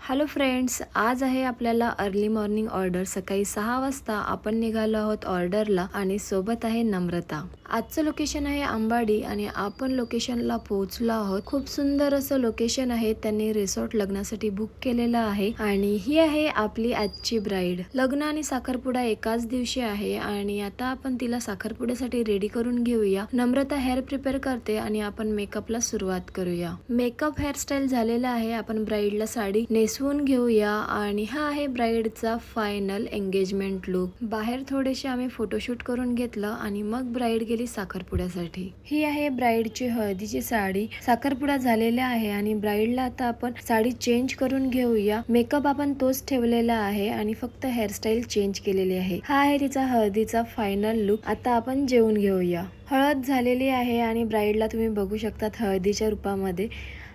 Hello friends, आज आहे आपल्याला अर्ली मॉर्निंग ऑर्डर. सकाळी 6 वाजता आपण निघालो आहोत ऑर्डरला आणि सोबत आहे नम्रता. आजचं लोकेशन आहे अंबाडी आणि आपण लोकेशनला पोहोचलो आहोत. खूप सुंदर असं लोकेशन आहे. त्यांनी रिसॉर्ट लग्नासाठी बुक केलेलं आहे आणि ही आहे आपली आजची ब्राईड. लग्न आणि साखरपुडा एकाच दिवशी आहे आणि आता आपण तिला साखरपुड्यासाठी रेडी करून घेऊया. नम्रता हेअर प्रिपेअर करते आणि आपण मेकअपला सुरुवात करूया. मेकअप हेअरस्टाईल झालेला आहे. आपण ब्राईडला साडी नेसवून घेऊया आणि हा आहे ब्राईडचा फायनल एंगेजमेंट लुक. बाहेर थोडेसे आम्ही फोटोशूट करून घेतलं आणि मग ब्राईड गेली साखरपुड्यासाठी. ही आहे ब्राईडची हळदीची साडी. साखरपुडा झालेला आहे आणि ब्राईडला आता आपण साडी चेंज करून घेऊया. मेकअप आपण तोच ठेवलेला आहे आणि फक्त हेअरस्टाईल चेंज केलेली आहे. हा आहे तिचा हळदीचा फायनल लुक. आता आपण जेवून घेऊया. हळद झालेली आहे आणि ब्राईडला तुम्ही बघू शकतात हळदीच्या रूपामध्ये.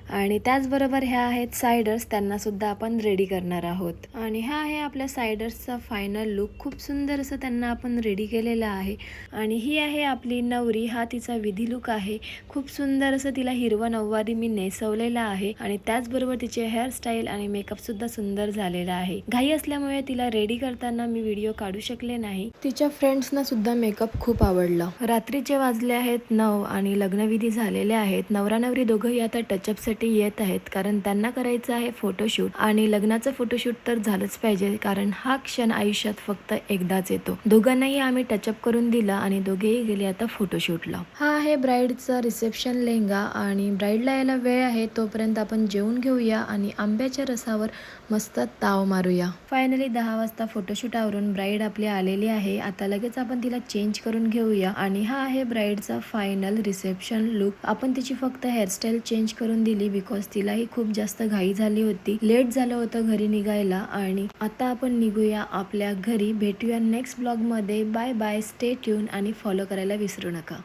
आणि त्याचबरोबर ह्या आहेत सायडर्स, त्यांना सुद्धा आपण रेडी करणार आहोत. आणि हा आहे आपल्या सायडर्सचा फायनल लुक. खूप सुंदर असं त्यांना आपण रेडी केलेलं आहे. आणि ही आहे आपली नवरी. हा तिचा विधी लुक आहे. खूप सुंदर असं तिला हिरवा नऊवारी मी नेसवलेला आहे आणि त्याचबरोबर तिचे हेअरस्टाईल आणि मेकअप सुद्धा सुंदर झालेला आहे. घाई असल्यामुळे तिला रेडी करताना मी व्हिडिओ काढू शकले नाही. तिच्या फ्रेंड्सना सुद्धा मेकअप खूप आवडला. रात्रीचे वाजले आहेत 9 आणि लग्नविधी झालेले आहेत. नवरा नवरी दोघंही आता टचअप येत आहेत कारण त्यांना करायचं आहे फोटोशूट आणि लग्नाचं फोटोशूट तर झालंच पाहिजे कारण हा क्षण आयुष्यात फक्त एकदाच येतो. दोघांनाही आम्ही टचअप करून दिला आणि दोघेही गेले आता फोटोशूटला. हा आहे ब्राईडचा रिसेप्शन लेहंगा आणि ब्राईडला यायला वेळ आहे तोपर्यंत आपण जेवून घेऊया आणि आंब्याच्या रसावर मस्त ताव मारूया. फायनली 10 वाजता फोटोशूट आवरून ब्राईड आपली आलेली आहे. आता लगेच आपण तिला चेंज करून घेऊया आणि हा आहे ब्राईडचा फायनल रिसेप्शन लुक. आपण तिची फक्त हेअरस्टाईल चेंज करून दिली बिकॉज तिलाही खूप जास्त घाई झाली होती. लेट झालं होतं घरी निघायला आणि आता आपण निघूया आपल्या घरी. भेटूया नेक्स्ट ब्लॉग मध्ये. Bye bye. स्टे ट्यून आणि फॉलो करायला विसरू नका.